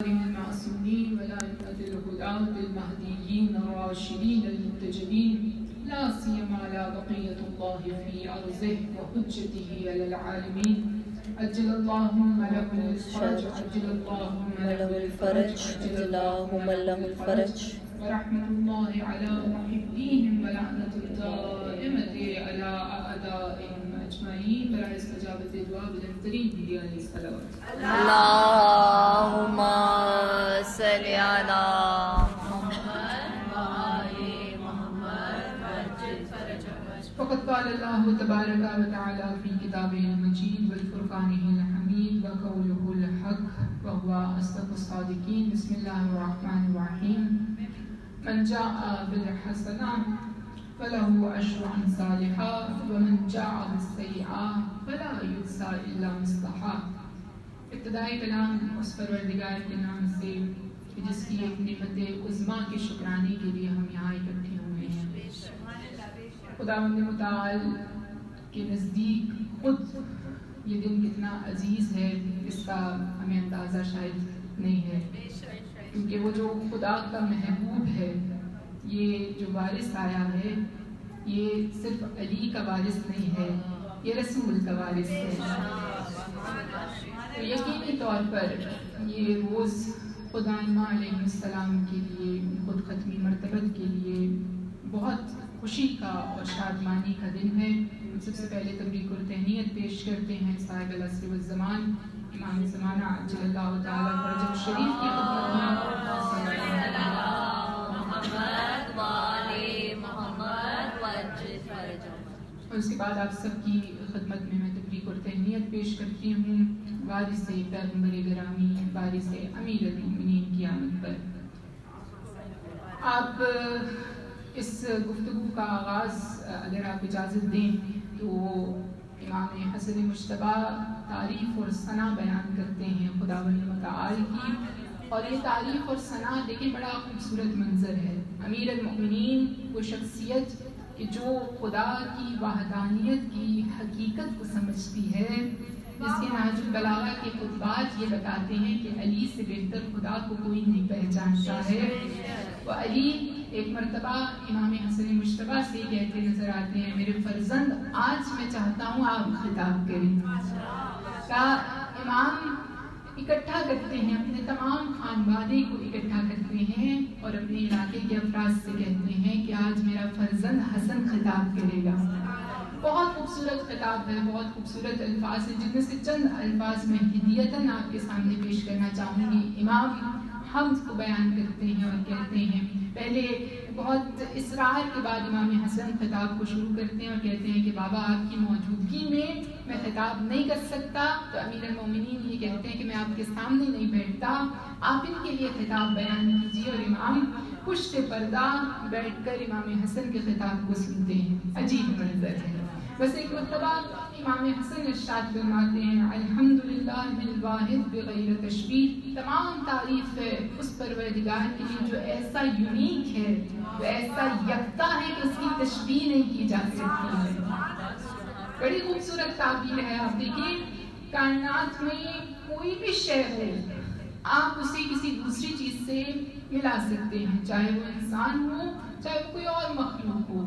آلهم المعصومين والأئمة الهداة المهديين الراشدين المنتجبين لا سيما على بقية الله في أرضه وحجته على العالمين عجل اللهم له الفرج عجل اللهم له الفرج عجل اللهم له الفرج ورحمة الله على محبيهم ولعنة الدائمة على أعدائهم أجمعين برای استجابت دعا بلندترین بھی علیہ السلام اللهم صل على محمد وآل محمد وعجل فرجهم. فقد قال الله تبارك وتعالى في كتابه المجيد والفرقانه الحميد وقوله الحق وهو أصدق الصادقين. بسم الله الرحمن الرحيم. من جاء بالحسنة فله عشر أمثالها ومن جاء بالسيئة فلا يجزى إلا مثلها. ابتدائی کلام اس پروردگار کے نام سے جس کی ایک نعمت عظمیٰ کے شکرانے کے لیے ہم یہاں اکٹھے ہوئے ہیں. خداوند متعال کے نزدیک خود یہ دن کتنا عزیز ہے اس کا ہمیں اندازہ شاید نہیں ہے، کیونکہ وہ جو خدا کا محبوب ہے، یہ جو وارث آیا ہے یہ صرف علی کا وارث نہیں ہے، یہ رسول کا وارث ہے. تو یقینی طور پر یہ روز خدا امام علیہ السلام کے لیے خود ختمی مرتبت کے لیے بہت خوشی کا اور شادمانی کا دن ہے. سب سے پہلے تبریک اور تہنیت پیش کرتے ہیں صاحب العصر والزمان امام زمانہ عجل اللہ تعالیٰ فرجہ شریف کی خدمت میں. اور اس کے بعد آپ سب کی خدمت میں تبریک اور تہنیت پیش کرتی ہوں وارث پیغمبر گرامی وارث امیر المؤمنین کی آمد پر. آپ اس گفتگو کا آغاز اگر آپ اجازت دیں تو امام حسن مجتبی تعریف اور ثنا بیان کرتے ہیں خداوند متعال کی، اور یہ تعریف اور ثنا لیکن بڑا خوبصورت منظر ہے. امیر المؤمنین وہ شخصیت کہ جو خدا کی وحدانیت کی حقیقت کو سمجھتی ہے، جس کے نہج البلاغہ کے خطبات یہ بتاتے ہیں کہ علی سے بہتر خدا کو کوئی نہیں پہچانتا ہے. وہ علی ایک مرتبہ امام حسن مجتبی سے کہتے نظر آتے ہیں میرے فرزند آج میں چاہتا ہوں آپ خطاب کریں. کہا امام اکٹھا کرتے ہیں اپنے تمام خانوادے کو اکٹھا کرتے ہیں اور اپنے علاقے کے افراد سے کہتے ہیں کہ آج میرا فرزند حسن خطاب کرے گا. بہت خوبصورت خطاب ہے، بہت خوبصورت الفاظ ہیں جن میں سے چند الفاظ میں ہدیتاً آپ کے سامنے پیش کرنا چاہوں گی. امام حمد کو بیان کرتے ہیں اور کہتے ہیں، پہلے بہت اصرار کے بعد امام حسن خطاب کو شروع کرتے ہیں اور کہتے ہیں کہ بابا آپ کی موجودگی میں خطاب نہیں کر سکتا، تو امیر المومنین یہ کہتے ہیں کہ میں آپ کے سامنے نہیں بیٹھتا، آپ ان کے لیے خطاب بیان کیجیے. اور امام پشت پردہ بیٹھ کر امام حسن کے خطاب کو سنتے ہیں. عجیب منظر ہے. بس ایک مرتبہ امام حسن ارشاد فرماتے ہیں الحمدللہ الواحد بغیر تشبیہ، تمام تعریف ہے اس پروردگار کے لیے جو ایسا یونیک ہے، جو ایسا یکتا ہے کہ اس کی تشبیہ نہیں کی جا سکتی ہے. بڑی خوبصورت تعبیر ہے. آپ دیکھیں کائنات میں کوئی بھی شے ہو آپ اسے کسی دوسری چیز سے ملا سکتے ہیں، چاہے وہ انسان ہو چاہے وہ کوئی اور مخلوق ہو.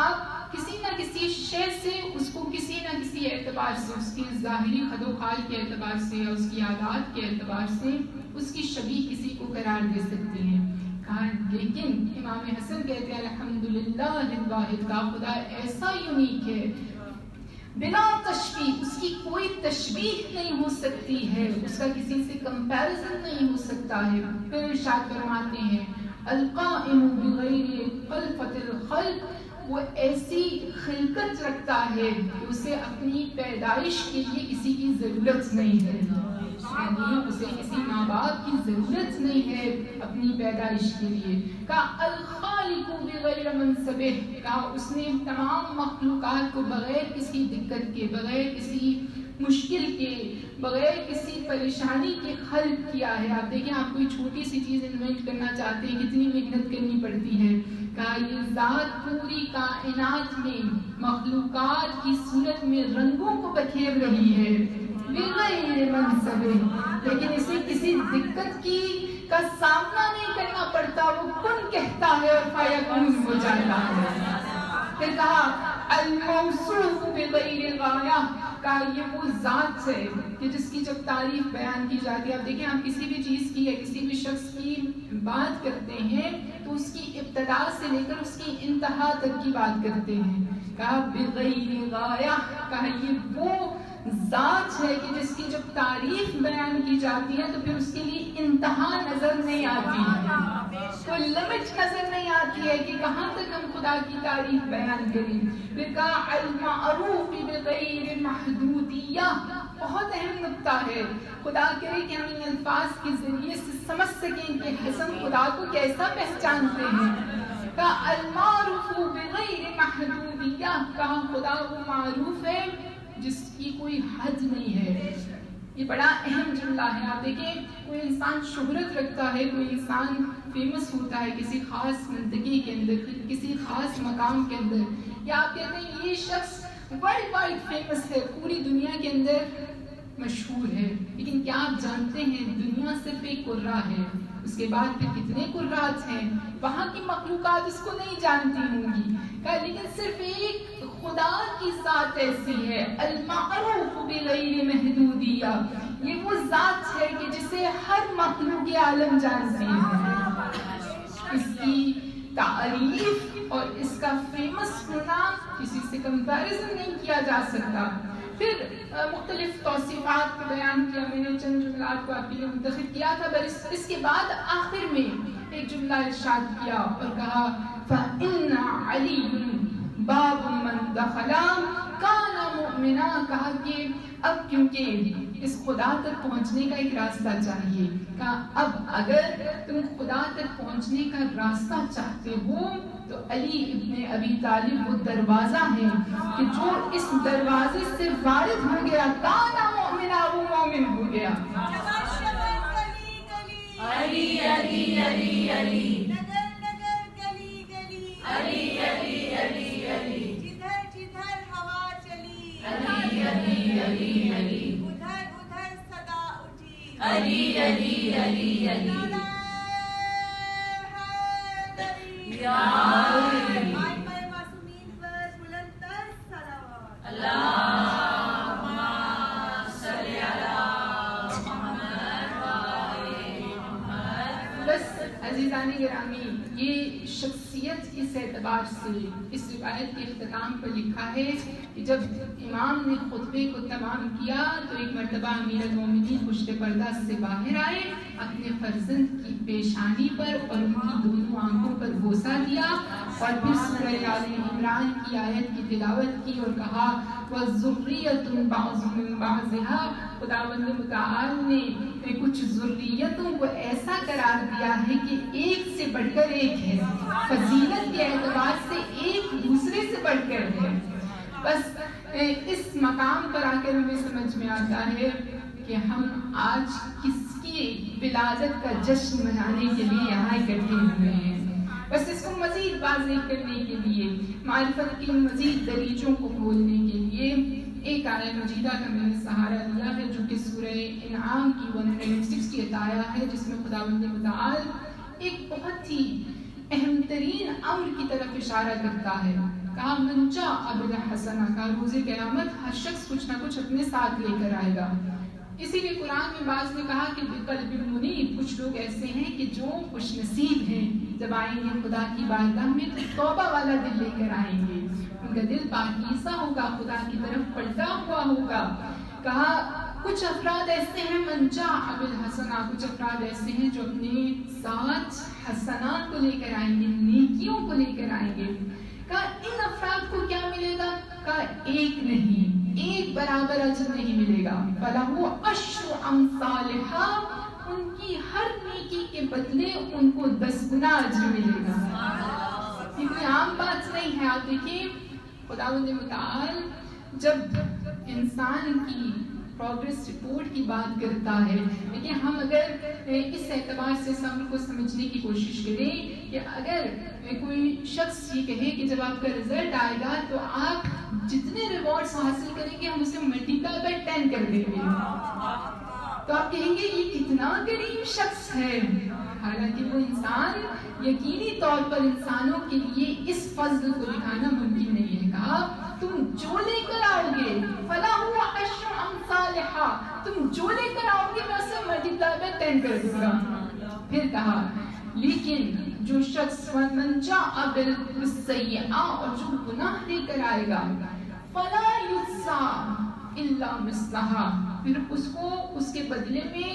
آپ کسی نہ کسی شے سے اس کو کسی نہ کسی اعتبار سے، اس کی ظاہری خد و خال کے اعتبار سے یا اس کی عادات کے اعتبار سے اس کی شبیہ کسی کو قرار دے سکتے ہیں. لیکن امام حسن کہتے ہیں الحمدللہ الواحد کا خدا ایسا یونیک ہے بلا تشبیہ، اس کی کوئی تشبیہ نہیں ہو سکتی ہے، اس کا کسی سے کمپیریزن نہیں ہو سکتا ہے. پھر ارشاد فرماتے ہیں القائم بغیر خلفۃ الخلق، وہ ایسی خلقت رکھتا ہے کہ اسے اپنی پیدائش کے لیے کسی کی ضرورت نہیں ہے، یعنی اسے کسی ماں باپ کی ضرورت نہیں ہے اپنی پیدائش کے لیے. کہا الخالق بغیر منصبہ، کہا اس نے تمام مخلوقات کو بغیر کسی دقت کے، بغیر کسی مشکل کے، بغیر کسی پریشانی کے خلق کیا ہے. آپ دیکھیں آپ کوئی چھوٹی سی چیز انوینٹ کرنا چاہتے ہیں کتنی محنت کرنی پڑتی ہے. کہا یہ ذات پوری کائنات میں مخلوقات کی صورت میں رنگوں کو بکھیر رہی ہے بغیر منصب، لیکن اسے کسی دقت کی سامنا نہیں کرنا پڑتا، وہ کن کہتا ہے اور فیکون ہو جاتا ہے۔ پھر کہا الموصوف بغیر غایہ، کہا یہ وہ ذات ہے کہ جس کی جب تعریف بیان کی جاتی ہے، اب دیکھیں آپ کسی بھی چیز کی یا کسی بھی شخص کی بات کرتے ہیں تو اس کی ابتدا سے لے کر اس کی انتہا تک کی بات کرتے ہیں۔ کہا بغیر غایہ، کہا یہ وہ ذات ہے کہ جس کی جب تعریف بیان کی جاتی ہے تو پھر اس کے لیے انتہا نظر نہیں آتی ہے، کوئی لمٹ نظر نہیں آتی ہے کہ کہاں تک ہم خدا کی تعریف بیان کریں۔ پھر کہا المعروف بغیر محدودیہ، بہت اہم نقطہ ہے، خدا کرے کہ ہم ان الفاظ کے ذریعے سے سمجھ سکیں کہ حسن خدا کو کیسا پہچانتے ہیں۔ کہا المعروف بغیر محدودیہ، کہا خدا وہ معروف ہے جس کی کوئی حد نہیں ہے۔ یہ بڑا اہم جملہ ہے۔ آپ دیکھیں کوئی انسان شہرت رکھتا ہے، کوئی انسان فیمس ہوتا ہے کسی خاص منطقے کے اندر، کسی خاص مقام کے اندر، یا آپ کہتے ہیں یہ شخص ورلڈ وائڈ فیمس ہے، پوری دنیا کے اندر مشہور ہے، لیکن کیا آپ جانتے ہیں دنیا صرف ایک قرہ ہے، اس کے بعد پھر کتنے قرات ہیں، وہاں کی مخلوقات اس کو نہیں جانتی ہوں گی، لیکن صرف ایک خدا کی ذات ایسی ہے، المعروف بغیر محدودیہ، یہ وہ ذات ہے کہ جسے ہر مخلوق عالم جانتی ہے، اس کی تعریف اور اس کا فیمس ہونا کسی سے کمپیریزن نہیں کیا جا سکتا۔ پھر مختلف توصیفات کو بیان کیا، میں نے چند جملات کو آپ کے لیے منتخب کیا تھا، پر اس کے بعد آخر میں ایک جملہ ارشاد کیا اور کہا فَإِنَّ عَلِيٌّ باب من دخلا کان مؤمنا، کہا کہ اب کیونکہ اس خدا تک پہنچنے کا ایک راستہ چاہیے، کہا اب اگر تم خدا تک پہنچنے کا راستہ چاہتے ہو تو علی ابن ابی طالب وہ دروازہ ہے کہ جو اس دروازے سے وارد ہو گیا کان مؤمنا، وہ مومن ہو گیا۔ علی علی علی علی علی علی علی علی، جدھر جدھر ہوا چلی علی علی علی علی، ادھر ادھر صدا اٹھی علی علی علی علی، یا علی، آئمہ معصومین پر بلند تر صلوات۔ اللہم صلی علی محمد وآل محمد۔ بس عزیزان گرامی، یہ شخصیت اس اعتبار سے اس روایت کے اختتام پر لکھا ہے کہ جب امام نے خطبے کو تمام کیا تو ایک مرتبہ امیر المومنین پشت پردہ سے باہر آئے، اپنے فرزند کی پیشانی پر اور ان کی دونوں آنکھوں پر بوسہ دیا اور پھر سورہ آل عمران کی آیت کی تلاوت کی اور کہا وَذُرِّيَّةٌ بَعْضُ مِن بَعْضِهَا، خداوند متعال نے کچھ ذریتوں کو ایسا قرار دیا ہے کہ ایک سے بڑھ کر ایک ہے، فضیلت کے اعتبار سے ایک دوسرے سے بڑھ کر ہے۔ بس اس مقام پر آ کر ہمیں سمجھ میں آتا ہے کہ ہم آج کس کی ولادت کا جشن منانے کے لیے یہاں اکٹھے ہوئے ہیں۔ بس اس کو مزید واضح کرنے کے لیے، معرفت کی مزید دریچوں کو کھولنے کے لیے ایک آیہ مجیدہ کا میں نے سہارا لیا ہے جو کہ سورہ انعام کی 160 آیہ ہے، جس میں خداوند متعال ایک بہت ہی اہم ترین امر کی طرف اشارہ کرتا ہے۔ کہا من جاء بالحسنہ، کا روز قیامت ہر شخص کچھ نہ کچھ اپنے ساتھ لے کر آئے گا۔ اسی لیے قرآن میں بعض نے کہا کہ بقلب منیب، کچھ لوگ ایسے ہیں کہ جو خوش نصیب ہیں، جب آئیں گے خدا کی بارگاہ میں تو توبہ والا دل لے کر آئیں گے، ان کا دل پاکیزہ ہوگا، خدا کی طرف پلٹا ہوا ہوگا۔ کہا کچھ افراد ایسے ہیں من جاء بالحسنہ، کچھ افراد ایسے ہیں جو اپنے ساتھ حسنات کو لے کر آئیں گے، نیکیوں کو لے کر آئیں گے۔ کہا ان افراد کو کیا ملے گا؟ کہا ایک نہیں، ایک برابر اجر نہیں ملے گا، فَلَهُ عَشْرُ أَمْثَالِهَا، ان کی ہر نیکی کے بدلے ان کو 10 گنا اجر ملے گا۔ یہ کوئی عام بات نہیں ہے۔ آپ دیکھیں خداوند متعال جب انسان کی پروگریس رپورٹ کی بات کرتا ہے، لیکن ہم اگر اس اعتبار سے اس امر کو سمجھنے کی کوشش کریں کہ اگر کوئی شخص یہ کہے کہ جب آپ کا رزلٹ آئے گا تو آپ جتنے ریوارڈز حاصل کریں گے ہم اسے ملٹیپل بائی 10 کر دیں گے، تو آپ کہیں گے یہ کتنا غریب شخص ہے۔ حالانکہ وہ انسان یقینی طور پر انسانوں کے لیے اس فضل کو دکھانا ممکن نہیں ہے. کہا تم جو لے کر آؤ گے فَلَهُ عَشْرُ أَمْثَالِهَا، تم جو لے کر آؤ گے میں اسے ملٹیپلائی بائی 10 کر دوں گا. پھر کہا لیکن جو شخص مَنْ جَاءَ بِالسَّيِّئَةِ، اور جو گناہ لے کر آئے گا فَلَا يُجْزَىٰ إِلَّا مِثْلَهَا، پھر اس کو اس کے بدلے میں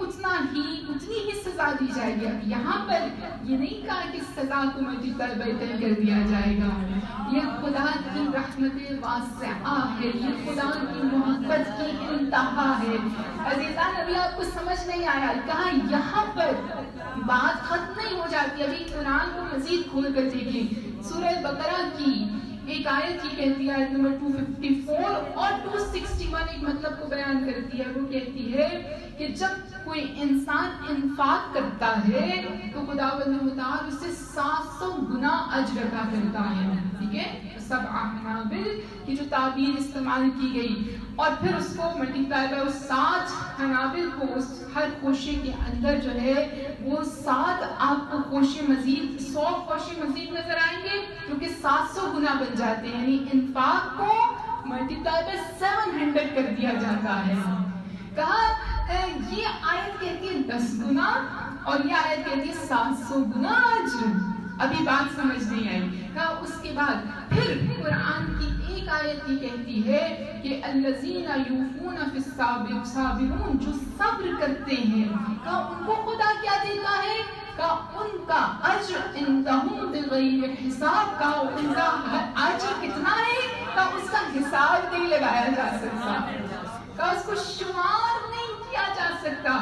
اتنی ہی سزا دی جائے گی. اب یہاں پر یہ نہیں کہا کہ سزا کو ملٹیپلائی بائی 10 کر دیا جائے گا. یہ خدا کی رحمت واسعہ ہے، یہ خدا کی محبت کی انتہا ہے. عزیزان ابھی آپ کو سمجھ نہیں آیا، کہا یہاں پر بات ختم نہیں ہو جاتی. ابھی قرآن کو مزید کھول کر دیکھیں. سورہ بقرہ کی ایک آیت یہ کہتی ہے، آیت نمبر 254 اور 261 ایک مطلب کو بیان کرتی ہے. وہ کہتی ہے کہ جب کوئی انسان انفاق کرتا ہے تو خداوند متعال اسے 700 گنا اجر عطا کرتا ہے. ٹھیک ہے، 7 حنابل کی جو تعبیر استعمال کی گئی، اور پھر اس کو ملٹیپلائی بائی 7 حنابل کو اس ہر کوشے کے اندر جو ہے وہ 7 آپ کو کوشے مزید 100 کوشے مزید نظر آئیں گے جو کہ 700 گنا بن جاتے ہیں. یعنی انفاق کو ملٹیپلائی بائی 700 کر دیا جاتا ہے. کہا یہ آیت کہتی ہے 10 گنا اور یہ آیت کہتی ہے 700 گنا اجر. ابھی بات سمجھ نہیں آئی. کہا اس کے بعد پھر قرآن کی ایک آیت یہ کہتی ہے کہ الذین یوفون فی الصابرون، جو صبر کرتے ہیں. کہا ان کو خدا کیا دیتا ہے؟ کہا ان کا اجر عندہم بغیر حساب. کہا ان کا اجر کتنا ہے؟ کہا اس کا حساب نہیں لگایا جا سکتا، کہا اس کو شمار نہیں کیا جا سکتا.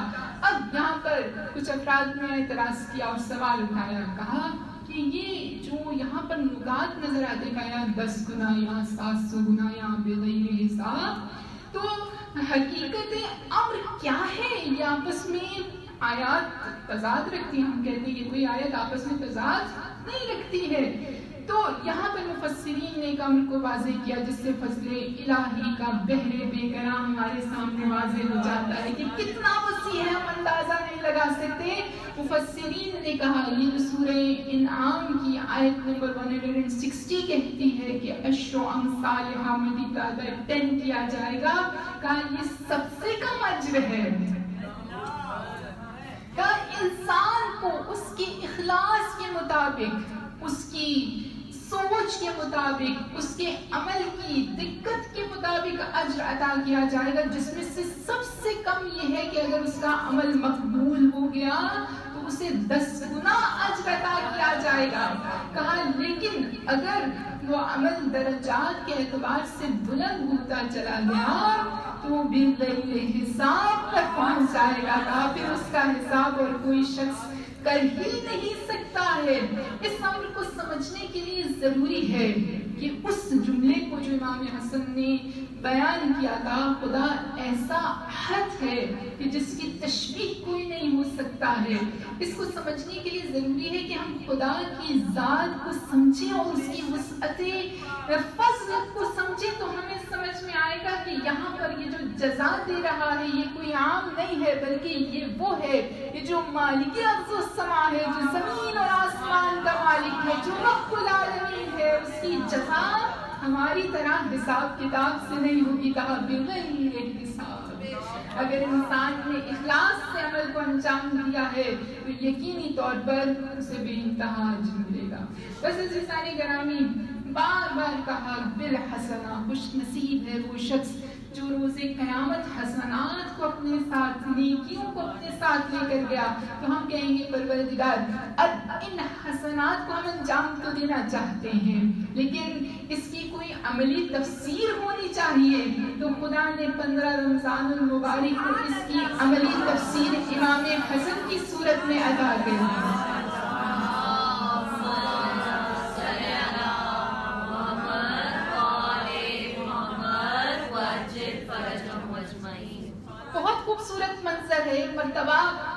اب یہاں پر کچھ افراد نے اعتراض کیا اور سوال اٹھایا. کہا کہ یہ جو یہاں پر نکات نظر آتے ہیں، یہاں 10 گنا، یہاں 700 گنا، یہاں بغیر حساب، تو حقیقت امر کیا ہے؟ یہ آپس میں آیات تضاد رکھتی ہیں. ہم کہتے ہیں کہ کوئی آیت آپس میں تضاد نہیں رکھتی ہے. تو یہاں پر مفسرین نے ایک امر کو واضح کیا جس سے فضل الہی کا بحر بے کرام ہمارے سامنے واضح ہو جاتا ہے کہ کتنا وسیع ہے، ہم اندازہ نہیں لگا سکتے. مفسرین نے کہا یہ جو سورہ انعام کی آیت نمبر 160 کہتی ہے کہ عشر امثالھا ملٹیپلائی بائی 10 کیا جائے گا، کہا یہ سب سے کم اجر ہے. کہا انسان کو اس کے اخلاص کے مطابق، اس کی سوچ کے مطابق، اس کے عمل کی دقت کے مطابق اجر عطا کیا جائے گا، جس میں سے سب سے کم یہ ہے کہ اگر اس کا عمل مقبول ہو گیا تو اسے 10 گنا اجر عطا کیا جائے گا. کہا لیکن اگر وہ عمل درجات کے اعتبار سے بلند ہوتا چلا گیا تو وہ بغیر حساب تک پہنچ جائے گا. کہا پھر اس کا حساب اور کوئی شخص کر ہی نہیں سکتا ہے. اس امر کو سمجھنے کے لیے ضروری ہے کہ اس جملے کو جو امام حسن نے بیان کیا تھا، خدا ایسا احد ہے کہ جس کی تشبیہ کوئی نہیں ہو سکتا ہے. اس کو سمجھنے کے لیے ضروری ہے کہ ہم خدا کی ذات کو سمجھیں اور اس کی وسعت فضل کو سمجھیں تو ہمیں سمجھ میں آئے گا کہ یہاں پر یہ جو جزا دے رہا ہے یہ کوئی عام نہیں ہے، بلکہ یہ وہ ہے یہ جو مالک ارض و سما ہے، جو زمین اور آسمان کا مالک ہے، جو رب العالمین ہے. اس کی جزا ہماری طرح حساب کتاب سے نہیں ہوگی. کہا بغیر حساب. اگر انسان نے اخلاص سے عمل کو انجام دیا ہے تو یقینی طور پر اسے بے انتہا اجر ملے گا. بس عزیزان گرامی، بار بار کہا بالحسنہ، خوش نصیب ہے وہ شخص جو روز قیامت حسنات کو اپنے ساتھ، نیکیوں کو اپنے ساتھ لے کر گیا. تو ہم کہیں گے پروردگار اب ان حسنات کو ہم انجام تو دینا چاہتے ہیں لیکن اس کی کوئی عملی تفسیر ہونی چاہیے. تو خدا نے 15 رمضان المبارک کو اس کی عملی تفسیر امام حسن کی صورت میں ادا کر دی. بہت خوبصورت منظر ہے. ایک مرتبہ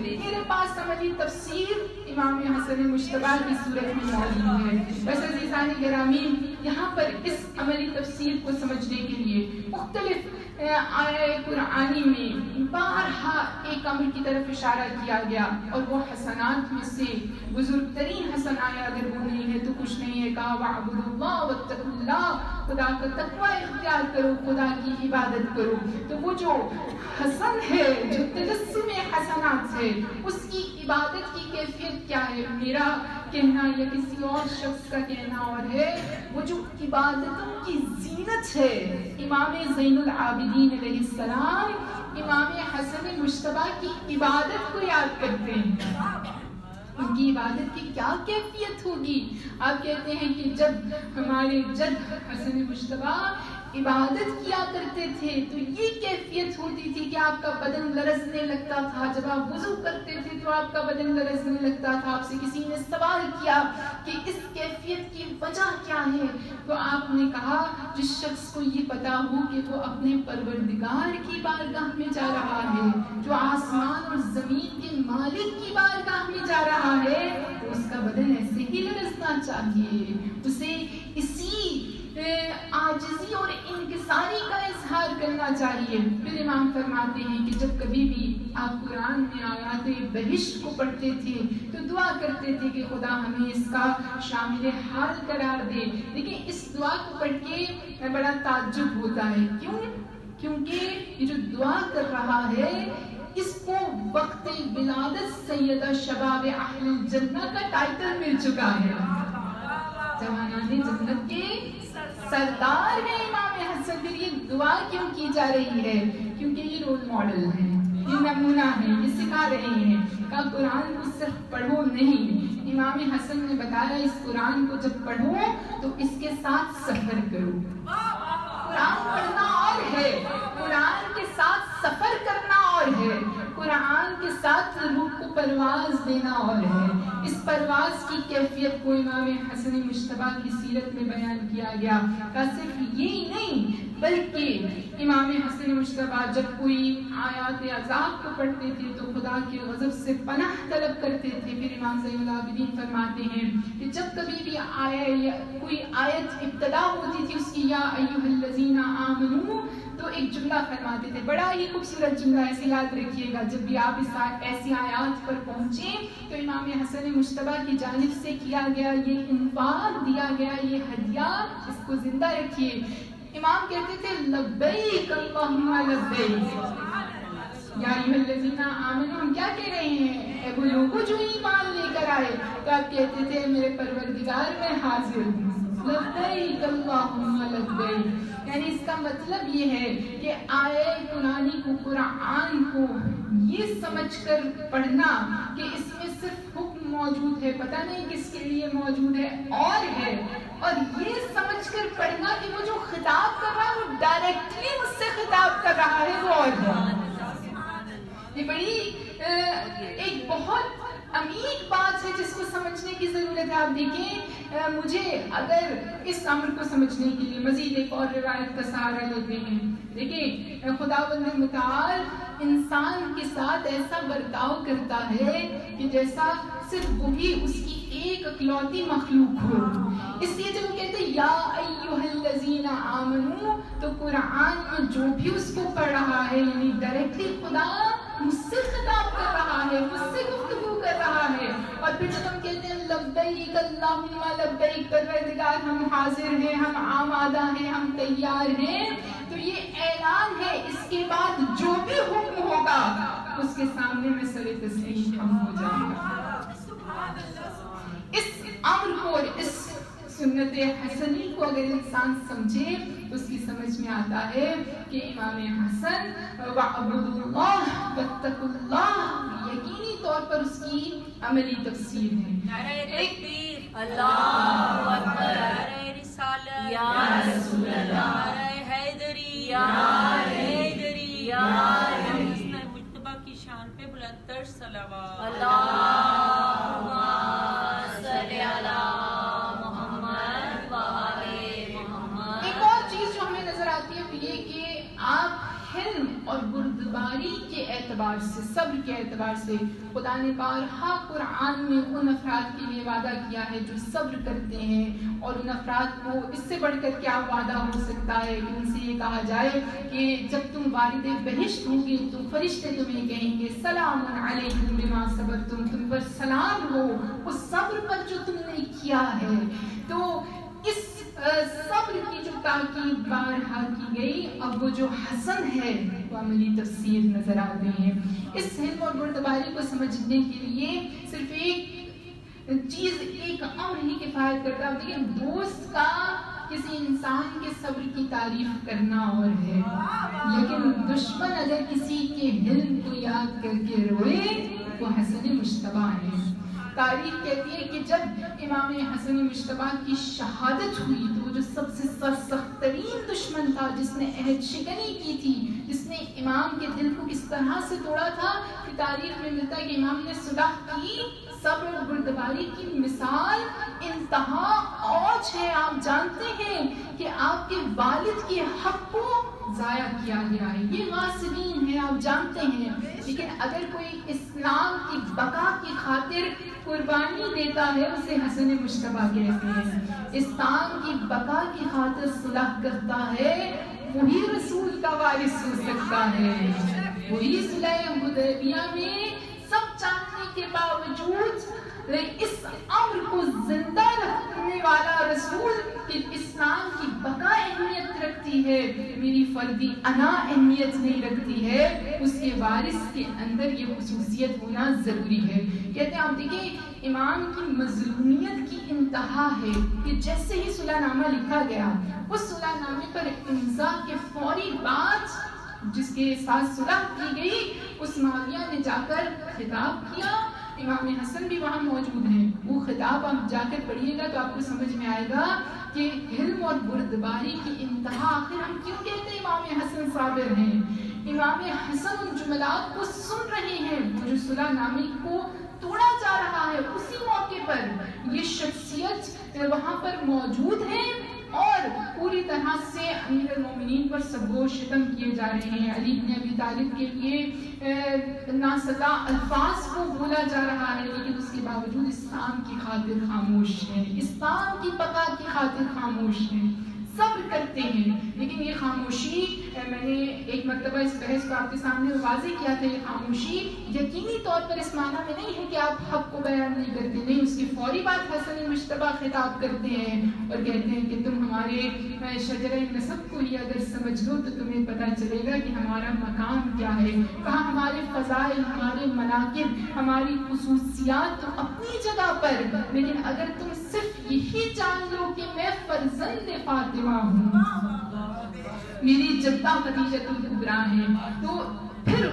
میرے پاس عملی تفسیر امام حسن مجتبیٰ کی صورت میں موجود ہے. بس عزیزان گرامی، یہاں پر اس عملی تفسیر کو سمجھنے کے لیے مختلف آیہ قرآنی میں بارہا ایک امر کی طرف اشارہ کیا گیا، اور وہ حسنات میں سے بزرگ ترین حسن آیا اگر وہ نہیں ہے تو کچھ نہیں ہے. کہا وَاعْبُدُوا اللَّهَ وَاتَّقُوا اللَّهَ، خدا کا تقوی اختیار کرو، خدا کی عبادت کرو. تو وہ جو حسن ہے، جو تجسم حسنات ہے، اس کی عبادت کی کیفیت کیا ہے؟ میرا کہنا یا کسی اور شخص کا کہنا اور ہے، وہ جو عبادتوں کی زینت ہے. امام زین العابدین علیہ السلام امام حسن مجتبیٰ کی عبادت کو یاد کرتے ہیں. ان کی عبادت کی کیا کیفیت ہوگی؟ آپ کہتے ہیں کہ جب ہمارے جد حسن مجتبیٰ عبادت کیا کرتے تھے تو یہ کیفیت ہوتی تھی کہ آپ کا بدن لرزنے لگتا تھا. جب آپ وضو کرتے تھے تو آپ کا بدن لرزنے لگتا تھا. آپ سے کسی نے سوال کیا کہ اس کیفیت کی وجہ کیا ہے، تو آپ نے کہا جس شخص کو یہ پتا ہو کہ وہ اپنے پروردگار کی بارگاہ میں جا رہا ہے، جو آسمان اور زمین کے مالک کی بارگاہ میں جا رہا ہے، تو اس کا بدن ایسے ہی لرزنا چاہیے. اسے اسی عاجزی اور انکساری کا اظہار کرنا چاہیے. پھر امام فرماتے ہیں کہ جب کبھی بھی آپ قرآن میں آیات بہشت کو پڑھتے تھے تو دعا کرتے تھے کہ خدا ہمیں اس کا شامل حال قرار دے. لیکن اس دعا کو پڑھ کے بڑا تعجب ہوتا ہے. کیونکہ یہ جو دعا کر رہا ہے اس کو وقت ولادت سیدہ شباب اہل الجنہ کا ٹائٹل مل چکا ہے. جوانان جنت کے سردار ہیں امام حسن. پھر یہ دعا کیوں کی جا رہی ہے؟ کیونکہ یہ رول ماڈل ہے، یہ نمونہ ہے، یہ سکھا رہے ہیں کہ قرآن کو صرف پڑھو نہیں. امام حسن نے بتایا اس قرآن کو جب پڑھو تو اس کے ساتھ سفر کرو. قرآن پڑھنا اور ہے، قرآن کے ساتھ سفر کرنا اور ہے، قرآن کے ساتھ روح کو پرواز دینا اور ہے. اس پرواز کی کیفیت کو امام حسن مجتبیٰ کی سیرت میں بیان کیا گیا. کہ صرف یہی نہیں بلکہ امام حسن مجتبیٰ جب کوئی آیات عذاب کو پڑھتے تھے تو خدا کے غضب سے پناہ طلب کرتے تھے. پھر امام زین العابدین فرماتے ہیں کہ جب کبھی بھی کوئی آیت ابتدا ہوتی تھی اس کی یا ایھا الذین آمنو، تو ایک جملہ فرماتے تھے، بڑا ہی خوبصورت جملہ، ایسے یاد رکھیے گا. جب بھی آپ اس ایسی آیات پر پہنچیں تو امام حسن مجتبیٰ کی جانب سے کیا گیا یہ انفاق، دیا گیا یہ ہدیہ، اس کو زندہ رکھیے. امام کہتے تھے لبیک اللہم لبیک یا ایھا الذین آمنو. ہم کیا کہہ رہے ہیں؟ اے وہ لوگوں جو ایمان لے کر آئے. تو آپ کہتے تھے میرے پروردگار میں حاضر ہوں، لبیک اللہم لبیک. یعنی اس کا مطلب یہ ہے کہ آیہ قرآن کو یہ سمجھ کر پڑھنا کہ اس میں صرف حکم موجود ہے، پتہ نہیں کس کے لیے موجود ہے اور ہے، اور یہ سمجھ کر پڑھنا کہ وہ جو خطاب کر رہا ہے وہ ڈائریکٹلی مجھ سے خطاب کر رہا ہے، وہ اور ہے. یہ بڑی ایک بہت عمیق بات ہے جس کو سمجھنے کی ضرورت ہے. آپ دیکھیں، مجھے اگر اس امر کو سمجھنے کے لیے مزید ایک اور روایت کا سہارا لیتے ہیں. دیکھیں، خداوند متعال انسان کے ساتھ ایسا برتاؤ کرتا ہے کہ جیسا صرف وہی اس کی ایک اکلوتی مخلوق ہو. اس لیے جب وہ کہتے ہیں یا ایھا الذین آمنو، تو قرآن میں جو بھی اس کو پڑھ رہا ہے یعنی ڈائریکٹلی خدا مجھ سے خطاب کر رہا ہے، مجھ سے گفتگو کر رہا ہے. اور پھر جب ہم کہتے ہیں لبیک اللہم لبیک، پروردگار ہم حاضر ہیں، ہم آمادہ ہیں، ہم تیار ہیں، تو یہ اعلان ہے اس کے بعد جو بھی حکم ہوگا اس کے سامنے میں سر تسلیم ہم ہو جائیں گا. اس امر کو اور اس سنت حسنی کو اگر انسان سمجھے تو اس کی سمجھ میں آتا ہے کہ امام حسن وَاعْبُدُوا اللَّهَ وَاتَّقُوا اللَّهَ یقینی طور پر اس کی عملی تفسیر ہے. نعرہ تکبیر، اللہ اکبر، نعرہ رسالت یا رسول اللہ، نعرہ حیدری یا حیدری یا حسن مجتبیٰ کی شان پہ بلند تر صلوات. اللہم صلی علی محمد وآل محمد. ایک اور چیز جو ہمیں نظر آتی ہے وہ یہ کہ آپ حلم اور بردباری بردباری کے اعتبار سے، صبر کے اعتبار سے خدا نے بارہا قرآن میں ان افراد کے لیے وعدہ کیا ہے جو صبر کرتے ہیں، اور ان افراد کو اس سے بڑھ کر کیا وعدہ ہو سکتا ہے کہ ان سے یہ کہا جائے کہ جب تم وارد بہشت ہوں گے تو فرشتے تمہیں کہیں گے سلام علیکم بما صبرتم، تم پر سلام ہو اس صبر پر جو تم نے کیا ہے۔ تو اس صبر کی جو تاکید بارہا کی گئی، اب وہ جو حسن ہے وہ عملی تفسیر نظر آتے ہیں۔ اس حلم اور بردباری کو سمجھنے کے لیے صرف ایک چیز، ایک امر ہی کفایت کرتا ہے، لیکن دوست کا کسی انسان کے صبر کی تعریف کرنا اور ہے، لیکن دشمن اگر کسی کے حلم کو یاد کر کے روئے وہ حسن مشتبہ ہے۔ تاریخ کہتی ہے کہ جب امام حسن مشتبہ کی شہادت ہوئی تو وہ جو سب سے سخت ترین دشمن تھا، جس نے عہد شکنی کی تھی، جس نے امام کے دل کو کس طرح سے توڑا تھا کہ تاریخ میں ملتا ہے کہ امام نے صلح کی، صبر اور بردباری کی مثال انتہا اوج ہے۔ آپ جانتے ہیں کہ آپ کے والد کے حق کو ضائع کیا گیا ہے، یہ غاصبین ہیں، آپ جانتے ہیں، لیکن اگر کوئی اسلام کی بقا کی خاطر قربانی دیتا ہے اسے حسن مشتبہ کہتے ہیں۔ اسلام کی بقا کی خاطر صلح کرتا ہے وہی رسول کا وارث ہو سکتا ہے۔ وہی صلح حدیبیہ میں سب جاننے کے باوجود اس امر کو زندہ رکھنے والا رسول کہ اسلام کی بقا اہمیت رکھتی ہے، میری فردی انا اہمیت نہیں رکھتی ہے، اس کے وارث کے اندر یہ خصوصیت ہونا ضروری ہے۔ کہتے ہیں آپ دیکھیں امام کی مظلومیت کی انتہا ہے کہ جیسے ہی صلح نامہ لکھا گیا، اس صلح نامے پر امضاء کے فوری بعد جس کے ساتھ صلح کی گئی، اس معاویہ نے جا کر خطاب کیا، امام حسن بھی وہاں موجود ہیں، وہ خطاب آپ جا کر پڑھیے گا تو آپ کو سمجھ میں آئے گا کہ حلم اور بردباری کی انتہا آخر ہم کیوں کہتے ہیں امام حسن صابر ہیں۔ امام حسن ان جملات کو سن رہے ہیں، وہ جو صلح نامے کو توڑا جا رہا ہے، اسی موقع پر یہ شخصیت وہاں پر موجود ہے اور پوری طرح سے امیر المومنین پر سب و شتم کیے جا رہے ہیں۔ علی بن ابی طالب کے لیے ناسزا الفاظ کو بولا جا رہا ہے، لیکن اس کے باوجود اسلام کی خاطر خاموش ہیں، اسلام کی بقا کی خاطر خاموش ہیں، صبر کرتے ہیں۔ لیکن یہ خاموشی، میں نے ایک مرتبہ اس بحث کو آپ کے سامنے واضح کیا تھا، یہ خاموشی یقینی طور پر اس معنی میں نہیں ہے کہ آپ حق کو بیان نہیں کرتے، نہیں، اس کے فوری بعد حسن مشتبہ خطاب کرتے ہیں اور کہتے ہیں کہ تم ہمارے شجرہ نسب کو ہی اگر سمجھ لو تو تمہیں پتہ چلے گا کہ ہمارا مقام کیا ہے، کہاں ہمارے فضائل، ہمارے مناقب، ہماری خصوصیات تو اپنی جگہ پر، لیکن اگر تم صرف یہی جان لو کہ میں فرزند فاطمہ ہوں، میری جدہ خدیجہ الکبریٰ ہے، تو پھر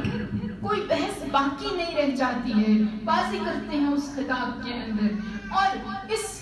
کوئی بحث باقی نہیں رہ جاتی ہے، بازی کرتے ہیں اس خطاب کے اندر۔ اور اس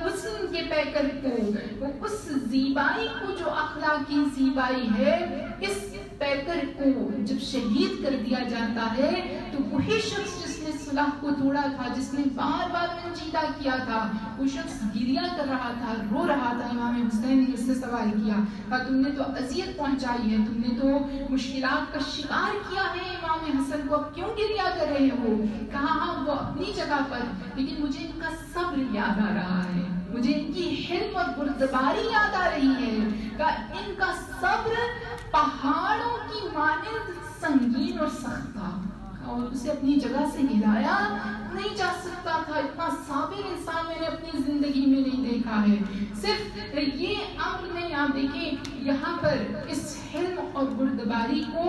حسن کے پیکر کو، اس زیبائی کو جو اخلاقی زیبائی ہے، اس پیکر کو جب شہید کر دیا جاتا ہے تو وہی شخص جس نے صلح کو توڑا تھا، جس نے بار بار رنجیدہ کیا تھا، وہ شخص گریہ کر رہا تھا، رو رہا تھا۔ امام حسین نے اس سے سوال کیا، کہا تم نے تو اذیت پہنچائی ہے، تم نے تو مشکلات کا شکار کیا ہے امام حسن کو، اب کیوں گریہ کر رہے ہو؟ کہا ہاں وہ اپنی جگہ پر، لیکن مجھے ان کا صبر یاد آ رہا ہے، مجھے ان کی حلم اور بردباری یاد آ رہی ہے، کہ ان کا صبر پہاڑوں کی مانند سنگین اور سخت تھا اور اسے اپنی جگہ سے ہلایا نہیں جا سکتا تھا۔ اتنا صابر انسان میں نے اپنی زندگی میں نہیں دیکھا ہے۔ صرف یہ امر نہیں، آپ دیکھیں یہاں پر اس حلم اور بردباری کو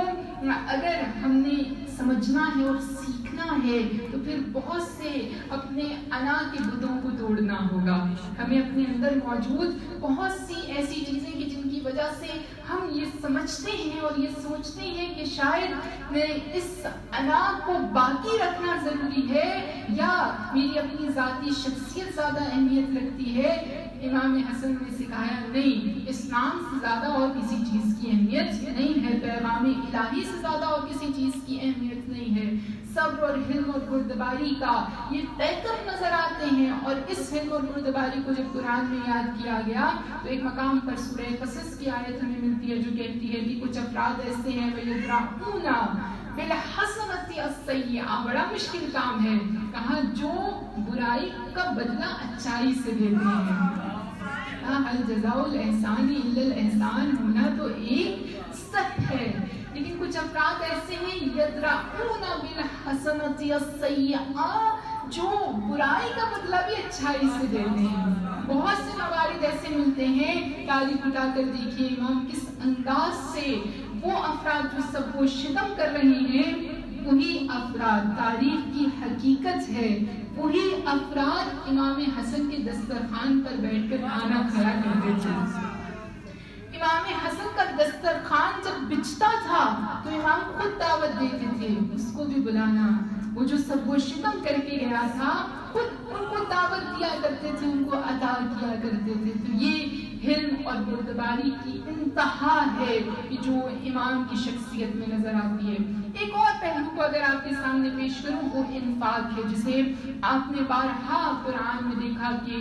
اگر ہم نے سمجھنا ہے اور سیکھنا ہے تو پھر بہت سے اپنے انا کے بتوں کو توڑنا ہوگا۔ ہمیں اپنے اندر موجود بہت سی ایسی چیزیں کہ جن کی وجہ سے ہم یہ سمجھتے ہیں اور یہ سوچتے ہیں کہ شاید اس انا کو باقی رکھنا ضروری ہے یا میری اپنی ذاتی شخصیت زیادہ اہمیت رکھتی ہے۔ امام حسن نے سکھایا نہیں، اسلام سے زیادہ اور کسی چیز کی اہمیت نہیں ہے، پیغام الہی سے زیادہ اور کسی چیز کی اہمیت نہیں ہے۔ صبر اور حلم اور بردباری کا یہ پیکر نظر آتے ہیں. اور اس حلم اور بردباری کو جب قرآن میں یاد کیا گیا تو ایک مقام پر سورہ قصص کی آیت ہمیں ملتی ہے جو کہتی ہے کہ کچھ افراد ایسے ہیں وَيَدْرَعُونَ بِالْحَسَنَةِ السَّيِّئَةِ. بڑا مشکل کام ہے. کہا جو برائی کا بدلہ اچھائی سے دیتے ہیں. هل جزاء الاحسان الا الاحسان ہونا تو ایک سچ ہے. لیکن کچھ افراد ایسے ہیں یدرعون بالحسنۃ السیئۃ جو برائی کا بدلہ بھی اچھائی سے دیتے ہیں. بہت سے موارد ایسے ملتے ہیں. تاریخ اٹھا کر دیکھیے امام کس انداز سے وہ افراد جو سب کو شتم کر رہے ہیں وہی افراد تاریخ کی حقیقت ہے. وہی افراد امام حسن کے دسترخوان پر بیٹھ کر کھانا کھایا کرتے تھے. امام حسن کا دسترخوان جب بچتا تھا تو امام خود دعوت دیتے تھے اس کو بھی بلانا. وہ جو سب وہ شتم کر کے گیا تھا خود ان کو دعوت دیا کرتے تھے, ان کو عطا کیا کرتے تھے. تو یہ حلم اور بردباری کی انتہا ہے جو امام کی شخصیت میں نظر آتی ہے. ایک اور پہلو کو اگر آپ کے سامنے پیش کروں وہ انفاق ہے, جسے آپ نے بارہا قرآن میں دیکھا کہ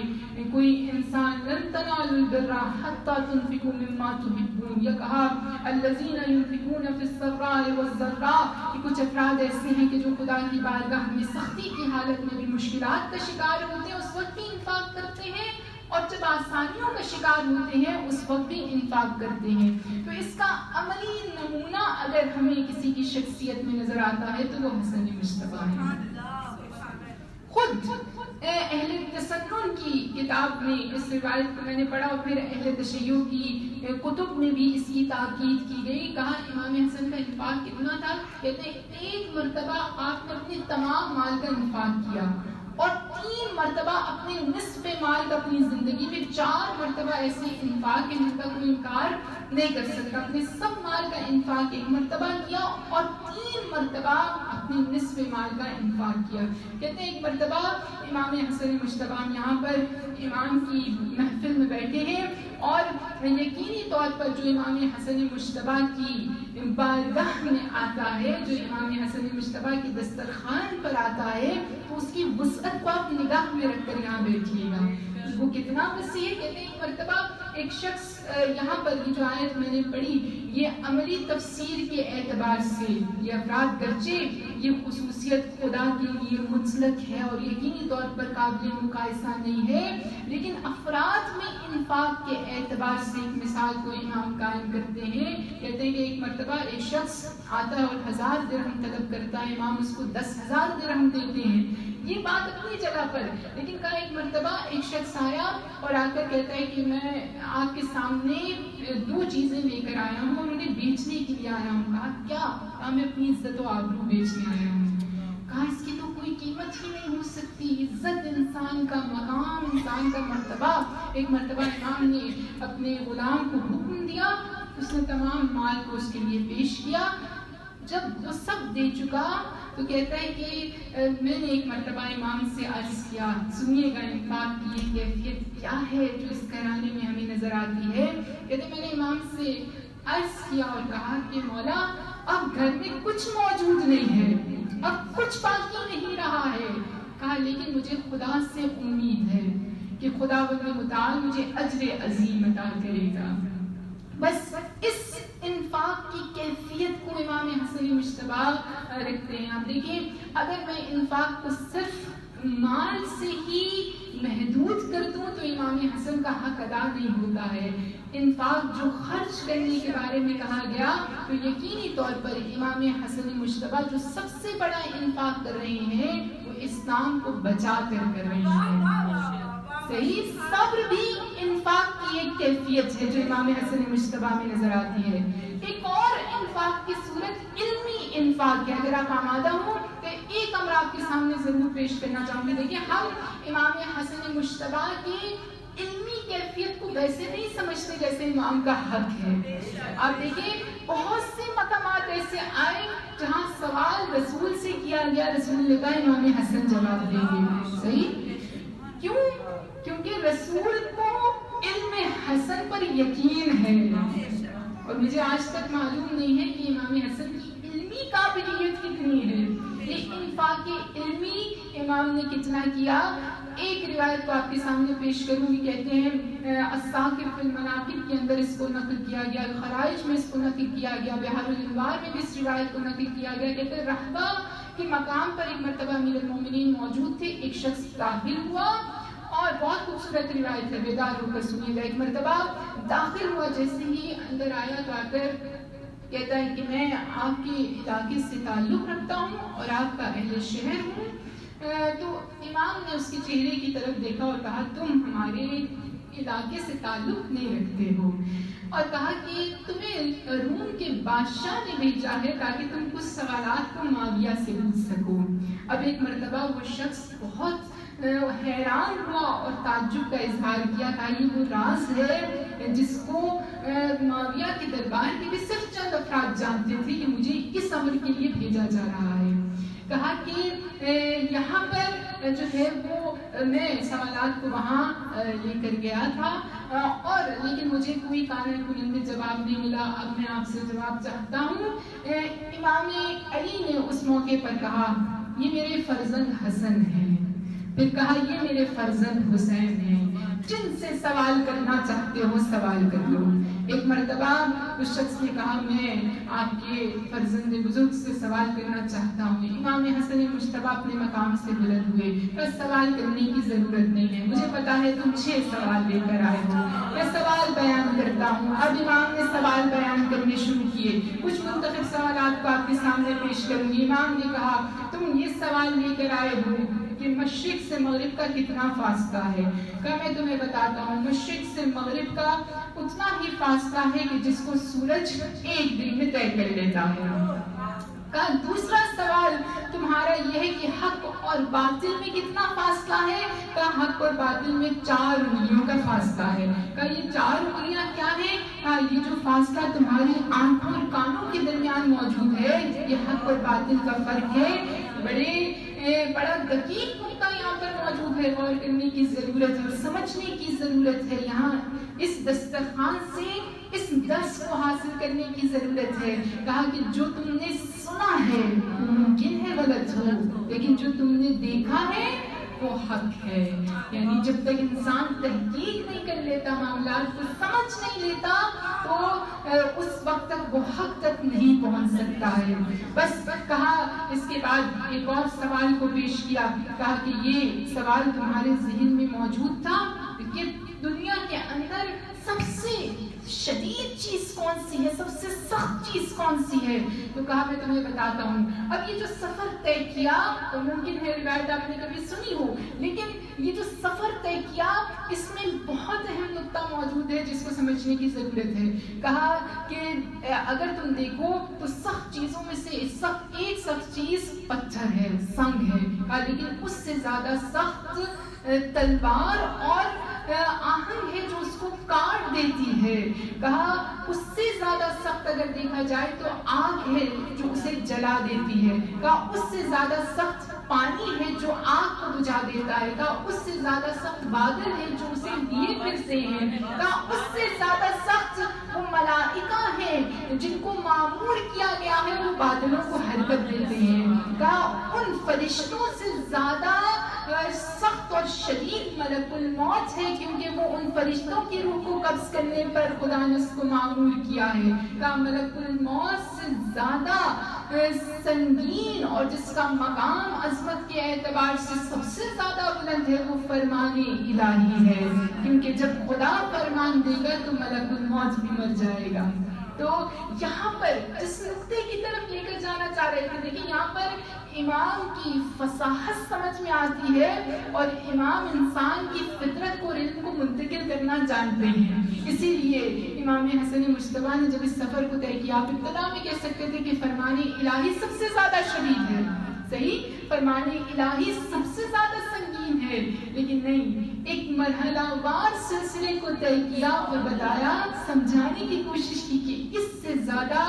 کوئی انسان لن تنالوا البر حتى تنفقوا مما تحبون, یا کہا الذين ينفقون في السراء والضراء کہ کچھ افراد ایسے ہیں کہ جو خدا کی بارگاہ میں سختی کی حالت میں بھی مشکلات کا شکار ہوتے ہیں اس وقت بھی انفاق کرتے ہیں, اور جب آسانیوں کا شکار ہوتے ہیں اس وقت بھی انفاق کرتے ہیں. تو اس کا عملی نمونہ اگر ہمیں کسی کی شخصیت میں نظر آتا ہے تو وہ حسن مصطفیٰ ہے. خود اہل تسنن کی کتاب میں اس روایت کو میں نے پڑھا اور پھر اہل تشیع کی کتب میں بھی اس کی تاکید کی گئی. کہا امام حسن کا انفاق کتنا تھا, کہتے ہیں ایک مرتبہ آپ نے اپنے تمام مال کا انفاق کیا اور 3 مرتبہ اپنے نصف مال کا اپنی زندگی میں 4 مرتبہ ایسے انفاق جن کا کوئی انکار نہیں کر سکتا. اپنے سب مال کا انفاق 1 مرتبہ کیا اور 3 مرتبہ اپنے نصف مال کا انفاق کیا. کہتے ہیں ایک مرتبہ امام حسن مجتبیٰ یہاں پر امام کی محفل میں بیٹھے ہیں اور یقینی طور پر جو امام حسن مجتبیٰ کی بارگاہ میں آتا ہے, جو امام حسن مجتبیٰ کی دسترخوان پر آتا ہے تو اس کی وسعت کو آپ نگاہ میں رکھ کر یہاں بیٹھیے گا. وہ کتنا وسیع ہے. کہتے ہیں ایک مرتبہ ایک شخص یہاں پر یہ جو آیت میں نے پڑھی یہ عملی تفسیر کے اعتبار سے یہ افراد گرچہ یہ خصوصیت خدا کے لیے مطلق ہے اور یقینی طور پر قابل مقایسہ نہیں ہے, لیکن افراد میں انفاق کے اعتبار سے ایک مثال کو امام قائم کرتے ہیں. کہتے ہیں کہ ایک مرتبہ ایک شخص آتا ہے اور 1000 درہم طلب کرتا ہے, امام اس کو 10,000 درہم دیتے ہیں. یہ بات اپنی جگہ پر, لیکن کہا ایک مرتبہ ایک شخص آیا اور آ کر کہتا ہے کہ میں آپ کے سامنے 2 چیزیں لے کر آیا ہوں اور انہیں بیچنے کے لیے آیا ہوں. کہا کیا؟ کہا میں اپنی عزت و آبرو بیچنے آیا ہوں. کہا اس کی تو کوئی قیمت ہی نہیں ہو سکتی. عزت انسان کا مقام, انسان کا مرتبہ. ایک مرتبہ امام نے اپنے غلام کو حکم دیا, اس نے تمام مال کو اس کے لیے پیش کیا. جب وہ سب دے چکا تو کہتا ہے کہ میں نے ایک مرتبہ امام سے عرض کیا سنیے گا انفاق کی یہ کیفیت کیا ہے جو اس گھرانے میں ہمیں نظر آتی ہے. کہتے ہیں میں نے امام سے عرض کیا اور کہا کہ مولا اب گھر میں کچھ موجود نہیں ہے, اب کچھ باقی نہیں رہا ہے. کہا لیکن مجھے خدا سے امید ہے کہ خدا متعال مجھے اجر عظیم عطا کرے گا. بس اس انفاق کی کیفیت کو امام حسن مجتبیٰ رکھتے ہیں. آپ دیکھیں اگر میں انفاق کو صرف مال سے ہی محدود کر دوں تو امام حسن کا حق ادا نہیں ہوتا ہے. انفاق جو خرچ کرنے کے بارے میں کہا گیا تو یقینی طور پر امام حسن مجتبیٰ جو سب سے بڑا انفاق کر رہے ہیں وہ اسلام کو بچا کر رہے ہیں. صحیح صبر بھی انفاق کی ایک کیفیت ہے جو امام حسن مجتبیٰ میں نظر آتی ہے. ایک اور انفاق کی صورت علمی انفاق ہے. اگر آپ آمادہ ہوں تو ایک امر آپ کے سامنے ضرور پیش کرنا چاہوں گی. دیکھیے ہم امام حسن مجتبیٰ کی علمی کیفیت کو ویسے نہیں سمجھتے جیسے امام کا حق ہے. آپ دیکھیں بہت سے مقامات ایسے آئے جہاں سوال رسول سے کیا گیا, رسول نے کہا امام حسن جواب دیں گے. صحیح کیوں؟ کیونکہ رسول کو علم حسن پر یقین ہے اور مجھے آج تک معلوم نہیں ہے کہ امام حسن کی علمی قابلیت کتنی ہے. یہ کہ علمی امام نے کتنا کیا. ایک روایت کو آپ کے سامنے پیش کروں گی. کہتے ہیں الساکر فی المناقب کے اندر اس کو نقل کیا گیا, خرائج میں اس کو نقل کیا گیا, بحار الانوار میں بھی اس روایت کو نقل کیا گیا. کہتے ہیں رہبہ کے مقام پر ایک مرتبہ امیر المومنین موجود تھے, ایک شخص داخل ہوا اور بہت خوبصورت روایت ہے, بیدار ہو کر سنیے گا. ایک مرتبہ داخل ہوا, جیسے ہی اندر آیا تو آ کر کہتا ہے کہ میں آپ کے علاقے سے تعلق رکھتا ہوں اور آپ کا اہل شہر ہوں. تو امام نے اس کے چہرے کی طرف دیکھا اور کہا تم ہمارے علاقے سے تعلق نہیں رکھتے ہو, اور کہا کہ تمہیں روم کے بادشاہ نے بھیجا ہے تاکہ تم کچھ سوالات کو معاویہ سے پوچھ سکو. اب ایک مرتبہ وہ شخص بہت حیران ہوا اور تعجب کا اظہار کیا. کہ یہ وہ راز ہے جس کو معاویہ کے دربار کے بھی صرف چند افراد جانتے تھے کہ مجھے کس امر کے لیے بھیجا جا رہا ہے. کہا کہ یہاں پر جو ہے وہ میں سوالات کو وہاں لے کر گیا تھا, اور لیکن مجھے کوئی قانع کنندہ جواب نہیں ملا. اب میں آپ سے جواب چاہتا ہوں. امام علی نے اس موقع پر کہا یہ میرے فرزند حسن ہیں, پھر کہا یہ میرے فرزند حسین ہیں, جن سے سوال کرنا چاہتے ہو سوال کر لو. ایک مرتبہ اس شخص نے کہا میں آپ کے فرزند بزرگ سے سوال کرنا چاہتا ہوں. امام حسن مجتبی اپنے مقام سے بلند ہوئے, بس سوال کرنے کی ضرورت نہیں ہے, مجھے پتا ہے تم 6 سوال لے کر آئے ہو, میں سوال بیان کرتا ہوں. اب امام نے سوال بیان کرنے شروع کیے. کچھ منتخب سوالات کو آپ کے سامنے پیش کروں گی. امام نے کہا تم یہ سوال لے کر آئے ہو کہ مشرق سے مغرب کا کتنا فاصلہ ہے. کہ میں تمہیں بتاتا ہوں مشرق سے مغرب کا اتنا ہی فاصلہ ہے کہ جس کو سورج ایک دن میں طے کر لیتا ہے. کا دوسرا سوال تمہارا یہ ہے کہ حق اور باطل میں کتنا فاصلہ ہے. کا حق اور باطل میں 4 انگلیوں کا فاصلہ ہے. کا یہ 4 انگلیاں کیا ہیں؟ یہ جو فاصلہ تمہاری آنکھوں اور کانوں کے درمیان موجود ہے یہ حق اور باطل کا فرق ہے. بڑا دقیق نقطہ یہاں پر موجود ہے, غور کرنے کی ضرورت ہے اور سمجھنے کی ضرورت ہے. یہاں اس دسترخوان سے اس درس کو حاصل کرنے کی ضرورت ہے. کہا کہ جو تم نے سنا ہے ممکن ہے غلط ہو, لیکن جو تم نے دیکھا ہے وہ حق ہے. یعنی جب تک انسان تحقیق نہیں کر لیتا, معاملات کو سمجھ نہیں لیتا, تو اس وقت تک وہ حق تک نہیں پہنچ سکتا ہے. بس کہا اس کے بعد ایک اور سوال کو پیش کیا. کہا کہ یہ سوال تمہارے ذہن میں موجود تھا کہ دنیا کے اندر سب سے شدید چیز کون سی ہے, سب سے سخت چیز کون سی ہے. تو کہا میں تمہیں بتاتا ہوں. اب یہ جو سفر طے کیا, تو ممکن ہے روایت آپ نے کبھی سنی ہو, لیکن یہ جو سفر طے کیا اس میں بہت اہم نقطہ موجود ہے جس کو سمجھنے کی ضرورت ہے. کہا کہ اگر تم دیکھو تو سخت چیزوں میں سے ایک سخت چیز پتھر ہے, سنگ ہے. کہا لیکن اس سے زیادہ سخت تلوار اور آہن ہے جو اس کو کاٹ دیتی ہے. کہا اس سے زیادہ سخت اگر دیکھا جائے تو آگ ہے جو اسے جلا دیتی ہے. کہا اس سے زیادہ سخت پانی ہے جو آگ کو بجھا دیتا ہے. کہا اس سے زیادہ سخت بادل ہے جو اسے لیے پھرتے ہیں. کہا اس سے زیادہ سخت وہ ملائکہ ہیں جن کو مامور کیا گیا ہے وہ بادلوں کو حرکت دیتے ہیں. کہا ان فرشتوں سے زیادہ سخت اور شدید ملک الموت ہے, کیونکہ وہ ان فرشتوں کی روح کو قبض کرنے پر خدا نے اس کو معمول کیا ہے. کہا ملک الموت سے زیادہ سنگین اور جس کا مقام عظمت کے اعتبار سے سب سے زیادہ بلند ہے وہ فرمان الہی ہے, کیونکہ جب خدا فرمان دے گا تو ملک الموت بھی مر جائے گا. تو یہاں پر جس نقطے کی طرف لے کر جانا چاہ رہے تھے, دیکھیں یہاں پر امام کی فصاحت سمجھ میں آتی ہے اور امام انسان کی فطرت کو, علم کو منتقل کرنا جانتے ہیں. اسی لیے امام حسن مجتبی نے جب اس سفر کو طے کیا, آپ ابتدا میں کہہ سکتے تھے کہ فرمان الہی سب سے زیادہ شدید ہے, صحیح, فرمان الہی سب سے زیادہ سنگین ہے, لیکن نہیں, ایک مرحلہ وار سلسلے کو طے کیا اور بتایا, سمجھانے کی کوشش کی کہ اس سے زیادہ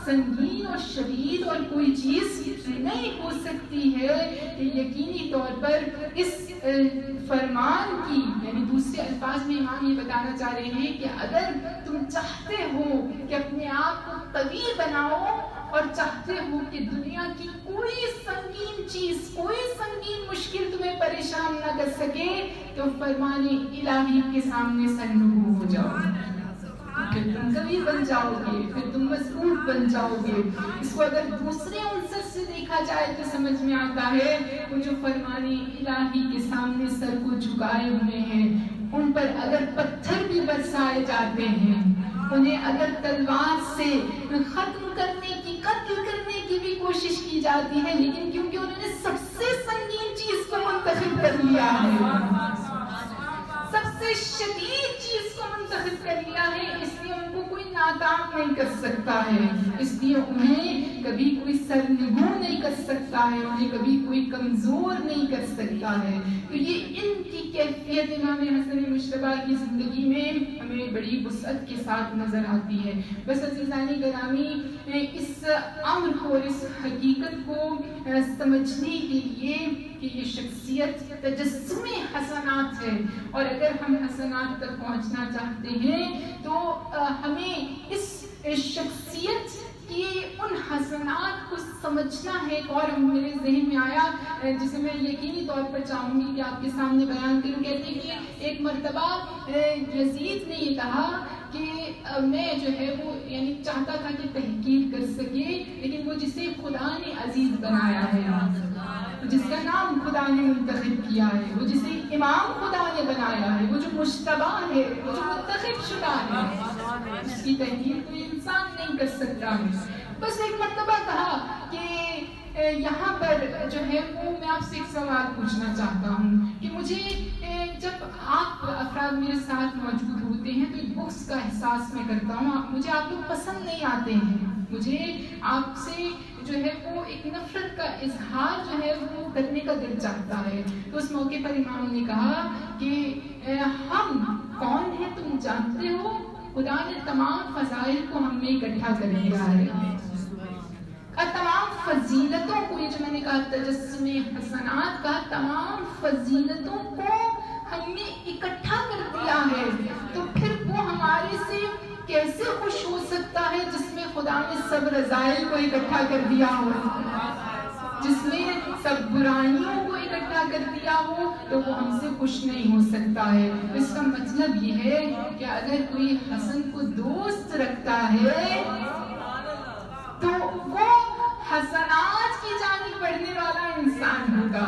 سنگین اور شدید اور کوئی چیز نہیں ہو سکتی ہے. یقینی طور پر اس فرمان کی, یعنی دوسرے الفاظ میں امام یہ بتانا چاہ رہے ہیں کہ اگر تم چاہتے ہو کہ اپنے آپ کو قوی بناؤ اور چاہتے ہو کہ دنیا کی کوئی سنگین چیز کر سکے تو فرمان الہی کے سامنے سرنگو ہو جاؤ، پھر تم کبھی بن جاؤ گے، پھر تم مضبوط بن جاؤ گے۔ اس کو اگر دوسرے عنصر سے دیکھا جائے تو سمجھ میں آتا ہے وہ جو فرمان الہی کے سامنے سر کو جھکائے ہوئے ہیں، ان پر اگر پتھر بھی برسائے جاتے ہیں، انہیں اگر تلوار سے ختم کرنے کی، قتل کرنے کی بھی کوشش کی جاتی ہے، لیکن کیونکہ انہوں نے سب سے سنگین چیز کو منتخب کر لیا ہے، سب سے شدید چیز کو منتخب کر لیا ہے، اس لیے ان کو کوئی ناکام نہیں کر سکتا ہے، اس لیے انہیں کبھی کوئی سرنگو نہیں کر سکتا ہے، انہیں کبھی کوئی کمزور نہیں کر سکتا ہے۔ تو یہ ان کی کیفیت امام حسن مجتبیٰ کی زندگی میں ہمیں بڑی وسعت کے ساتھ نظر آتی ہے۔ بس عزیزان گرامی، اس امر کو، اس حقیقت کو سمجھنے کے لیے کہ یہ شخصیت تجسم حسنات ہے، اور اگر ہم حسنات تک پہنچنا چاہتے ہیں تو ہمیں اس شخصیت کہ ان حسنات کو سمجھنا ہے۔ اور میرے ذہن میں آیا جسے میں یقینی طور پر چاہوں گی کہ آپ کے سامنے بیان کروں۔ کہتے ہیں کہ ایک مرتبہ یزید نے یہ کہا کہ میں جو ہے وہ یعنی چاہتا تھا کہ تحقیق کر سکے، لیکن وہ جسے خدا نے عزیز بنایا ہے، جس کا نام خدا نے منتخب کیا ہے، وہ جسے امام خدا نے بنایا ہے، وہ جو مجتبی ہے، وہ جو منتخب شدہ ہے، اس کی تحقیق کوئی انسان نہیں کر سکتا ہے۔ بس ایک مرتبہ کہا کہ یہاں پر جو ہے وہ میں آپ سے ایک سوال پوچھنا چاہتا ہوں کہ مجھے جب آپ افراد میرے ساتھ موجود ہوتے ہیں تو ایک بغض کا احساس میں کرتا ہوں، مجھے آپ لوگ پسند نہیں آتے ہیں، مجھے آپ سے جو ہے وہ ایک نفرت کا اظہار جو ہے وہ کرنے کا دل چاہتا ہے۔ تو اس موقع پر امام نے کہا کہ ہم کون ہیں تم جانتے ہو؟ خدا نے تمام فضائل کو ہم میں اکٹھا کر دیا ہے، اور تمام فضیلتوں کو، یہ جو میں نے کہا تجسم حسنات کا، تمام فضیلتوں کو ہم نے اکٹھا کر دیا ہے، تو پھر وہ ہمارے سے کیسے خوش ہو سکتا ہے جس میں خدا نے سب رذائل کو اکٹھا کر دیا ہو، جس میں سب برائیوں کو اکٹھا کر دیا ہو، تو وہ ہم سے خوش نہیں ہو سکتا ہے۔ اس کا مطلب یہ ہے کہ اگر کوئی حسن کو دوست رکھتا ہے تو وہ حسنات کی جانب بڑھنے والا انسان ہوگا۔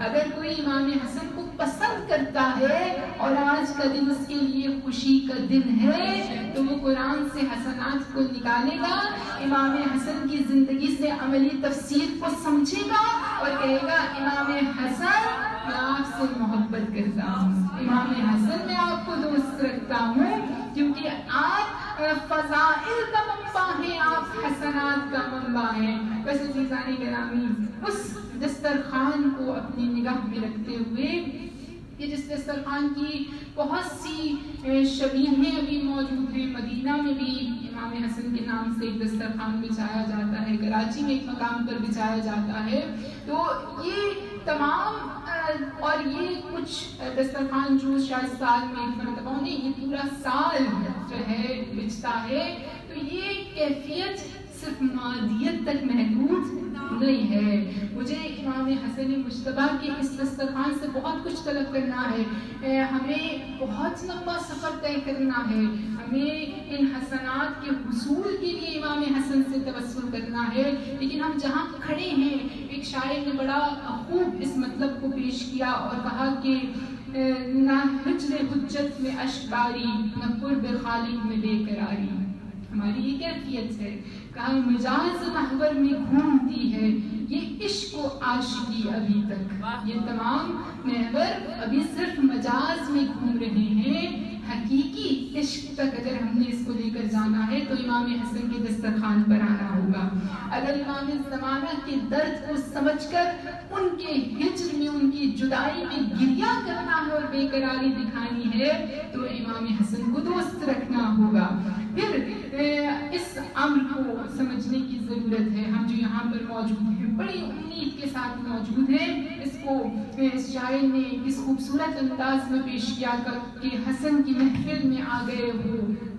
اگر کوئی امام حسن کو پسند کرتا ہے اور آج کا دن اس کے لیے خوشی کا دن ہے تو وہ قرآن سے حسنات کو نکالے گا، امام حسن کی زندگی سے عملی تفسیر کو سمجھے گا اور کہے گا امام حسن میں آپ سے محبت کرتا ہوں، امام حسن میں آپ کو دوست رکھتا ہوں، کیونکہ آپ فضائل کا منبع ہیں، آپ حسنات کا منبع ہیں۔ بس عزیزان گرامی، اس دسترخوان کو اپنی نگاہ میں رکھتے ہوئے، یہ جس دسترخوان کی بہت سی شبیہیں ابھی موجود ہیں، مدینہ میں بھی امام حسن کے نام سے ایک دسترخوان بچھایا جاتا ہے، کراچی میں ایک مقام پر بچھایا جاتا ہے، تو یہ تمام اور یہ کچھ دسترخوان جو شاید سال میں ایک مرتبہ نہیں، یہ پورا سال جو ہے بچتا ہے، تو یہ کیفیت صرف مادیت تک محدود نہیں ہے۔ مجھے امام حسن مجتبیٰ کے اس دسترخوان سے بہت کچھ طلب کرنا ہے، ہمیں بہت لمبا سفر طے کرنا ہے، ہمیں ان حسنات کے حصول کے لیے امام حسن سے توسل کرنا ہے، لیکن ہم جہاں کھڑے ہیں، ایک شاعر نے بڑا خوب اس مطلب کو پیش کیا اور کہا کہ نہ ہجر حجت میں اشک باری، نہ قرب خالق میں بے قراری۔ ہماری یہ کیفیت ہے، کہا مجاز محور میں گھومتی ہے یہ عشق و عاشقی ابھی تک، یہ تمام محور ابھی صرف مجاز میں گھوم رہے ہیں، حقیقی عشق تک اگر ہم نے اس کو لے کر جانا ہے تو امام حسن کے دسترخوان پر آنا ہوگا۔ اگر امام زمانہ کے درد کو سمجھ کر ان کے ہجر میں، ان کی جدائی میں گریہ کرنا ہے اور بے قراری دکھانی ہے تو امام حسن کو دوست رکھنا ہوگا۔ پھر اس امر کو سمجھنے کی ضرورت ہے۔ ہم جو یہاں پر موجود ہیں بڑی امید کے ساتھ موجود ہیں، اس کو اس شاعر نے اس خوبصورت انداز میں پیش کیا کہ حسن کی محفل میں آ گئے ہو،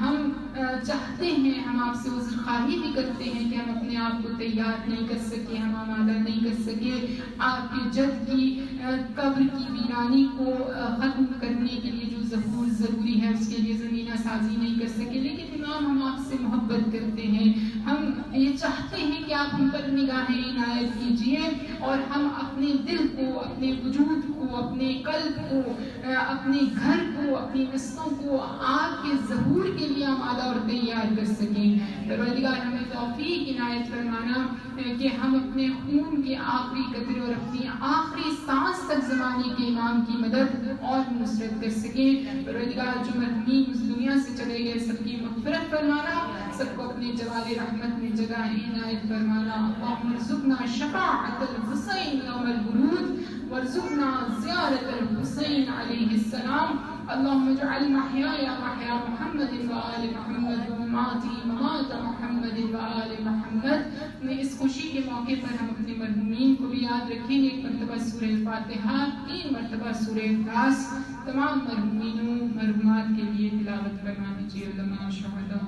ہم چاہتے ہیں، ہم آپ سے عذر خواہی بھی کرتے ہیں کہ ہم اپنے آپ کو تیار نہیں کر سکے، ہم آمادہ نہیں کر سکے آپ کے جد کی قبر کی ویرانی کو ختم کرنے کے لیے جو ظہور ضروری ہے اس کے لیے زمینہ سازی نہیں کر سکے، لیکن امام ہم آپ سے محبت کرتے ہیں، ہم یہ چاہتے ہیں کہ آپ ہم پر نگاہیں عنایت کیجیے اور ہم اپنے دل کو، اپنے وجود کو، اپنے قلب کو، اپنے گھر کو، اپنی نسلوں کو آپ کے ظہور کے لیے آمادہ اور تیار کر سکیں۔ پروردگار ہمیں توفیق عنایت فرمانا کہ ہم اپنے خون کے آخری قطرے اور اپنی آخری سانس تک زمانے کے امام کی مدد اور نصرت کر سکیں۔ پروردگار جو مرحومین اس دنیا سے چلے گئے سب کی مغفرت فرمانا، سب کو اپنے جوال رحمت میں جگہ عنایت فرمانا۔ اللہم ارزقنا شفاعت الحسین یوم الورود وارزقنا زیارت الحسین علیہ السلام۔ اللہم اجعل محیایا محیا محمد وآل محمد ومماتی ممات محمد وآل محمد۔ اس خوشی کے موقع پر ہم اپنے مرحومین کو بھی یاد رکھیں گے، ایک مرتبہ سورہ فاتحہ، 3 مرتبہ سورہ اخلاص تمام مرحومینوں مرحومات کے لیے تلاوت فرما دیجیے۔ علماء، شہداء،